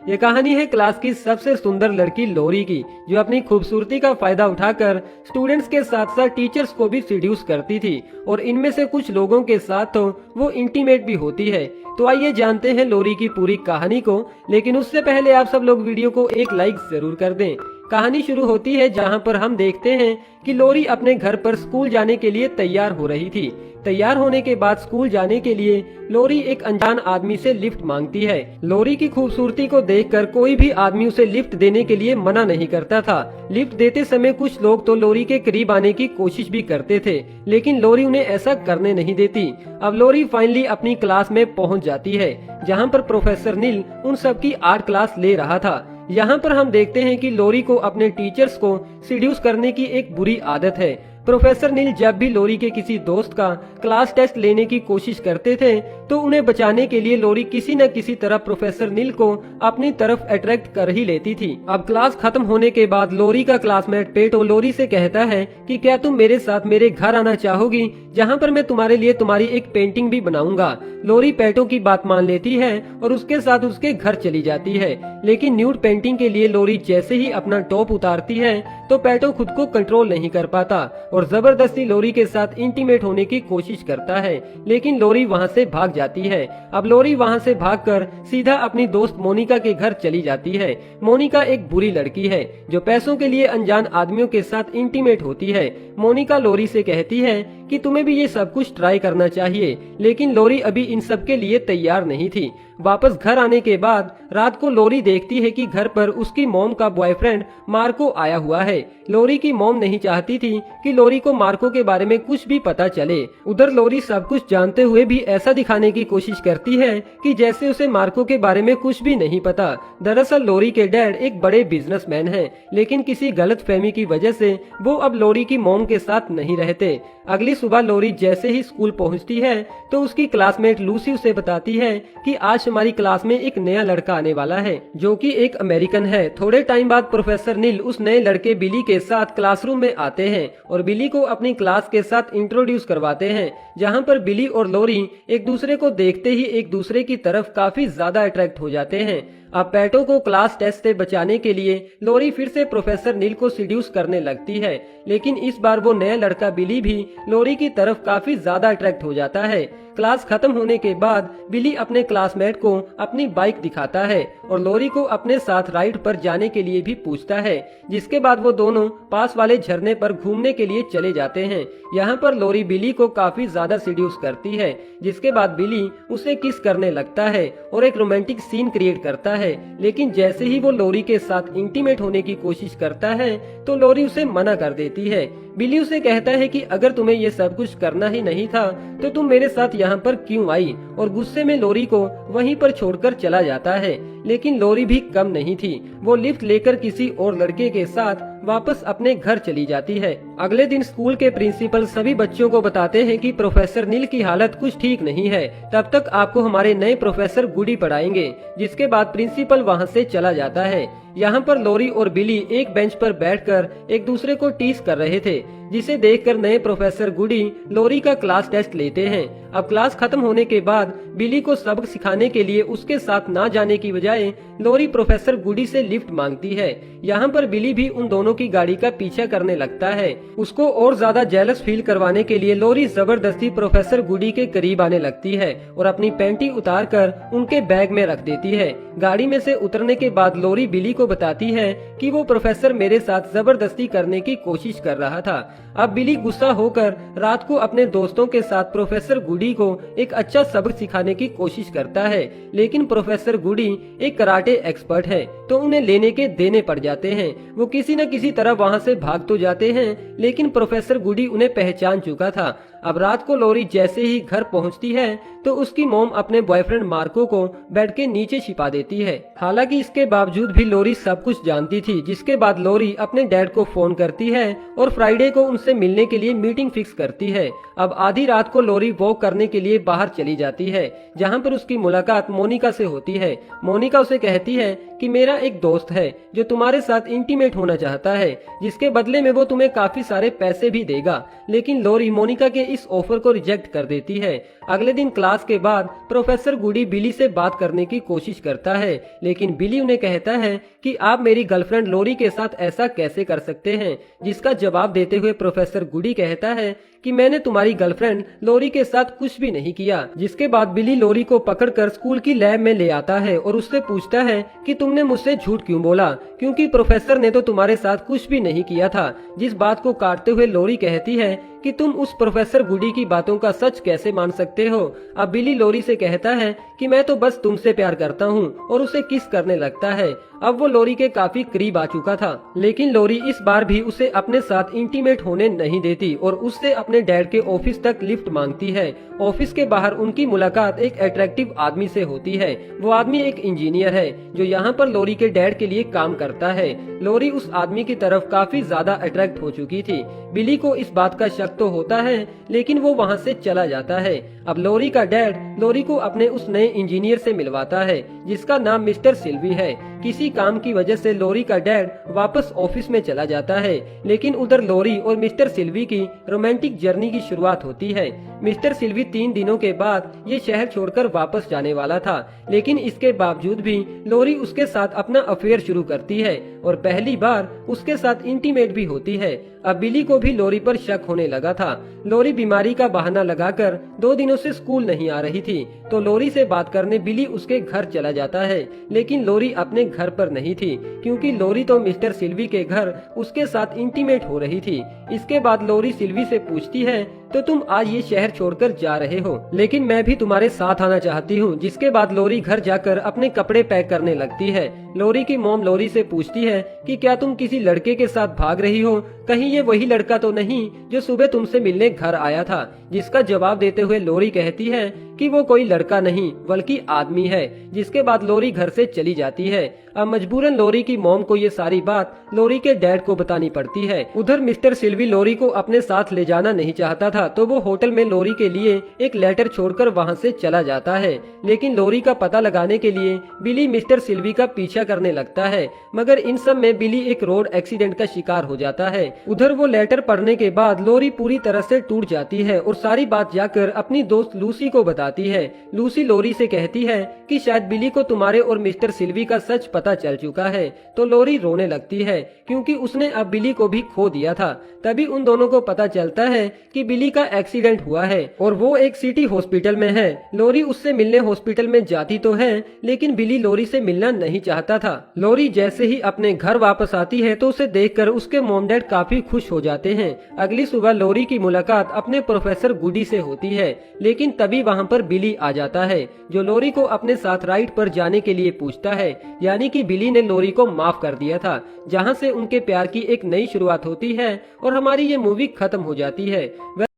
ये कहानी है क्लास की सबसे सुंदर लड़की लोरी की, जो अपनी खूबसूरती का फायदा उठाकर स्टूडेंट्स के साथ साथ टीचर्स को भी सीड्यूस करती थी और इनमें से कुछ लोगों के साथ तो वो इंटीमेट भी होती है। तो आइए जानते हैं लोरी की पूरी कहानी को, लेकिन उससे पहले आप सब लोग वीडियो को एक लाइक जरूर कर दें। कहानी शुरू होती है जहां पर हम देखते हैं कि लोरी अपने घर पर स्कूल जाने के लिए तैयार हो रही थी। तैयार होने के बाद स्कूल जाने के लिए लोरी एक अनजान आदमी से लिफ्ट मांगती है। लोरी की खूबसूरती को देखकर कोई भी आदमी उसे लिफ्ट देने के लिए मना नहीं करता था। लिफ्ट देते समय कुछ लोग तो लोरी के करीब आने की कोशिश भी करते थे, लेकिन लोरी उन्हें ऐसा करने नहीं देती। अब लोरी फाइनली अपनी क्लास में पहुंच जाती है, जहां पर प्रोफेसर नील उन सबकी आर्ट क्लास ले रहा था। यहाँ पर हम देखते हैं कि लोरी को अपने टीचर्स को सीड्यूस करने की एक बुरी आदत है। प्रोफेसर नील जब भी लोरी के किसी दोस्त का क्लास टेस्ट लेने की कोशिश करते थे तो उन्हें बचाने के लिए लोरी किसी न किसी तरह प्रोफेसर नील को अपनी तरफ अट्रैक्ट कर ही लेती थी। अब क्लास खत्म होने के बाद लोरी का क्लासमेट पेटो लोरी से कहता है कि क्या तुम मेरे साथ मेरे घर आना चाहोगी, जहां पर मैं तुम्हारे लिए तुम्हारी एक पेंटिंग भी बनाऊंगा। लोरी पेटो की बात मान लेती है और उसके साथ उसके घर चली जाती है, लेकिन न्यूड पेंटिंग के लिए लोरी जैसे ही अपना टॉप उतारती है तो पेटो खुद को कंट्रोल नहीं कर पाता और जबरदस्ती लोरी के साथ इंटीमेट होने की कोशिश करता है, लेकिन लोरी वहां से भाग जाती है। अब लोरी वहां से भागकर सीधा अपनी दोस्त मोनिका के घर चली जाती है। मोनिका एक बुरी लड़की है जो पैसों के लिए अनजान आदमियों के साथ इंटीमेट होती है। मोनिका लोरी से कहती है कि तुम्हें भी ये सब कुछ ट्राई करना चाहिए, लेकिन लोरी अभी इन सब के लिए तैयार नहीं थी। वापस घर आने के बाद रात को लोरी देखती है कि घर पर उसकी मॉम का बॉयफ्रेंड मार्को आया हुआ है। लोरी की मॉम नहीं चाहती थी कि लोरी को मार्को के बारे में कुछ भी पता चले। उधर लोरी सब कुछ जानते हुए भी ऐसा दिखाने की कोशिश करती है कि जैसे उसे मार्को के बारे में कुछ भी नहीं पता। दरअसल लोरी के डैड एक बड़े बिजनेसमैन हैं, लेकिन किसी गलत फहमी की वजह से वो अब लोरी की मॉम के साथ नहीं रहते। अगली सुबह लोरी जैसे ही स्कूल पहुंचती है तो उसकी क्लासमेट लूसी उसे बताती है कि आज हमारी क्लास में एक नया लड़का आने वाला है, जो कि एक अमेरिकन है। थोड़े टाइम बाद प्रोफेसर नील उस नए लड़के बिली के साथ क्लासरूम में आते हैं और बिली को अपनी क्लास के साथ इंट्रोड्यूस करवाते हैं, जहां पर बिली और लोरी एक दूसरे को देखते ही एक दूसरे की तरफ काफी ज्यादा अट्रैक्ट हो जाते हैं। अब पेटो को क्लास टेस्ट से बचाने के लिए लोरी फिर से प्रोफेसर नील को सीड्यूस करने लगती है, लेकिन इस बार वो नया लड़का बिली भी लोरी की तरफ काफी ज्यादा अट्रैक्ट हो जाता है। क्लास खत्म होने के बाद बिली अपने क्लासमेट को अपनी बाइक दिखाता है और लोरी को अपने साथ राइड पर जाने के लिए भी पूछता है, जिसके बाद वो दोनों पास वाले झरने पर घूमने के लिए चले जाते हैं। यहाँ पर लोरी बिली को काफी ज्यादा सीड्यूस करती है, जिसके बाद बिली उसे किस करने लगता है और एक रोमांटिक सीन क्रिएट करता है, लेकिन जैसे ही वो लोरी के साथ इंटीमेट होने की कोशिश करता है तो लोरी उसे मना कर देती है। बिली उसे कहता है कि अगर तुम्हें ये सब कुछ करना ही नहीं था तो तुम मेरे साथ यहाँ पर क्यों आई, और गुस्से में लोरी को वहीं पर छोड़कर चला जाता है। लेकिन लोरी भी कम नहीं थी, वो लिफ्ट लेकर किसी और लड़के के साथ वापस अपने घर चली जाती है। अगले दिन स्कूल के प्रिंसिपल सभी बच्चों को बताते हैं कि प्रोफेसर नील की हालत कुछ ठीक नहीं है, तब तक आपको हमारे नए प्रोफेसर गुडी पढ़ाएंगे। जिसके बाद प्रिंसिपल वहां से चला जाता है। यहाँ पर लोरी और बिली एक बेंच पर बैठकर एक दूसरे को टीज कर रहे थे, जिसे देखकर नए प्रोफेसर गुडी लोरी का क्लास टेस्ट लेते हैं। अब क्लास खत्म होने के बाद बिली को सबक सिखाने के लिए उसके साथ ना जाने की बजाय लोरी प्रोफेसर गुडी से लिफ्ट मांगती है। यहाँ पर बिली भी उन दोनों की गाड़ी का पीछा करने लगता है। उसको और ज्यादा जेलस फील करवाने के लिए लोरी जबरदस्ती प्रोफेसर गुडी के करीब आने लगती है और अपनी पैंटी उतार कर उनके बैग में रख देती है। गाड़ी में से उतरने के बाद लोरी बिली को बताती है कि वो प्रोफेसर मेरे साथ जबरदस्ती करने की कोशिश कर रहा था। अब बिली गुस्सा होकर रात को अपने दोस्तों के साथ प्रोफेसर गुडी को एक अच्छा सबक सिखाने की कोशिश करता है, लेकिन प्रोफेसर गुडी एक कराटे एक्सपर्ट है तो उन्हें लेने के देने पड़ जाते हैं। वो किसी न किसी तरह वहां से भाग तो जाते हैं, लेकिन प्रोफेसर गुडी उन्हें पहचान चुका था। अब रात को लोरी जैसे ही घर पहुंचती है तो उसकी मॉम अपने बॉयफ्रेंड मार्को को बेड के नीचे छिपा देती है। हालांकि इसके बावजूद भी लोरी सब कुछ जानती थी, जिसके बाद लोरी अपने डैड को फोन करती है और फ्राइडे को उनसे मिलने के लिए मीटिंग फिक्स करती है। अब आधी रात को लोरी वॉक करने के लिए बाहर चली जाती है, जहाँ पर उसकी मुलाकात मोनिका से होती है। मोनिका उसे कहती है कि मेरा एक दोस्त है जो तुम्हारे साथ इंटीमेट होना चाहता है, जिसके बदले में वो तुम्हें काफी सारे पैसे भी देगा। लेकिन लोरी मोनिका के इस ऑफर को रिजेक्ट कर देती है। अगले दिन क्लास के बाद प्रोफेसर गुडी बिली से बात करने की कोशिश करता है, लेकिन बिली उन्हें कहता है कि आप मेरी गर्लफ्रेंड लोरी के साथ ऐसा कैसे कर सकते हैं, जिसका जवाब देते हुए प्रोफेसर गुडी कहता है कि मैंने तुम्हारी गर्लफ्रेंड लोरी के साथ कुछ भी नहीं किया। जिसके बाद बिली लोरी को पकड़कर स्कूल की लैब में ले आता है और उससे पूछता है कि तुमने मुझसे झूठ क्यों बोला, क्योंकि प्रोफेसर ने तो तुम्हारे साथ कुछ भी नहीं किया था। जिस बात को काटते हुए लोरी कहती है कि तुम उस प्रोफेसर गुडी की बातों का सच कैसे मान सकते हो। अब बिली लोरी से कहता है कि मैं तो बस तुमसे प्यार करता हूँ और उसे किस करने लगता है। अब वो लोरी के काफी करीब आ चुका था, लेकिन लोरी इस बार भी उसे अपने साथ इंटीमेट होने नहीं देती और उससे अपने डैड के ऑफिस तक लिफ्ट मांगती है। ऑफिस के बाहर उनकी मुलाकात एक अट्रैक्टिव आदमी से होती है। वो आदमी एक इंजीनियर है जो यहाँ पर लोरी के डैड के लिए काम करता है। लोरी उस आदमी की तरफ काफी ज्यादा अट्रैक्ट हो चुकी थी। बिली को इस बात का शक तो होता है, लेकिन वो वहाँ से चला जाता है। अब लोरी का डैड लोरी को अपने उस नए इंजीनियर से मिलवाता है, जिसका नाम मिस्टर सिल्वी है। किसी काम की वजह से लोरी का डैड वापस ऑफिस में चला जाता है, लेकिन उधर लोरी और मिस्टर सिल्वी की रोमांटिक जर्नी की शुरुआत होती है। मिस्टर सिल्वी 3 दिनों के बाद ये शहर छोड़कर वापस जाने वाला था, लेकिन इसके बावजूद भी लोरी उसके साथ अपना अफेयर शुरू करती है और पहली बार उसके साथ इंटीमेट भी होती है। अब बिली को भी लोरी पर शक होने लगा था। लोरी बीमारी का बहाना लगाकर 2 दिनों से स्कूल नहीं आ रही थी, तो लोरी से बात करने बिली उसके घर चला जाता है। लेकिन लोरी अपने घर पर नहीं थी, क्योंकि लोरी तो मिस्टर सिल्वी के घर उसके साथ इंटीमेट हो रही थी। इसके बाद लोरी सिल्वी से पूछती है तो तुम आज ये शहर छोड़कर जा रहे हो, लेकिन मैं भी तुम्हारे साथ आना चाहती हूँ। जिसके बाद लोरी घर जाकर अपने कपड़े पैक करने लगती है। लोरी की मॉम लोरी से पूछती है कि क्या तुम किसी लड़के के साथ भाग रही हो, कहीं ये वही लड़का तो नहीं जो सुबह तुमसे मिलने घर आया था। जिसका जवाब देते हुए लोरी कहती है कि वो कोई लड़का नहीं बल्कि आदमी है। जिसके बाद लोरी घर से चली जाती है। अब मजबूरन लोरी की मॉम को ये सारी बात लोरी के डैड को बतानी पड़ती है। उधर मिस्टर सिल्वी लोरी को अपने साथ ले जाना नहीं चाहता था, तो वो होटल में लोरी के लिए एक लेटर छोड़कर वहाँ से चला जाता है। लेकिन लोरी का पता लगाने के लिए बिली मिस्टर सिल्वी का पीछा करने लगता है, मगर इन सब में बिली एक रोड एक्सीडेंट का शिकार हो जाता है। उधर वो लेटर पढ़ने के बाद लोरी पूरी तरह से टूट जाती है और सारी बात जाकर अपनी दोस्त लूसी को बताती है। लूसी लोरी से कहती है कि शायद बिली को तुम्हारे और मिस्टर सिल्वी का सच पता चल चुका है। तो लोरी रोने लगती है, क्योंकि उसने अब बिली को भी खो दिया था। तभी उन दोनों को पता चलता है कि बिली का एक्सीडेंट हुआ है और वो एक सिटी हॉस्पिटल में है। लोरी उससे मिलने हॉस्पिटल में जाती तो है, लेकिन बिली लोरी से मिलना नहीं चाहता था। लोरी जैसे ही अपने घर वापस आती है तो उसे देखकर उसके मॉम डैड काफी खुश हो जाते हैं। अगली सुबह लोरी की मुलाकात अपने प्रोफेसर गुडी से होती है, लेकिन तभी वहाँ पर बिली आ जाता है, जो लोरी को अपने साथ राइड पर जाने के लिए पूछता है। यानी कि बिली ने लोरी को माफ कर दिया था, जहाँ से उनके प्यार की एक नई शुरुआत होती है और हमारी ये मूवी खत्म हो जाती है।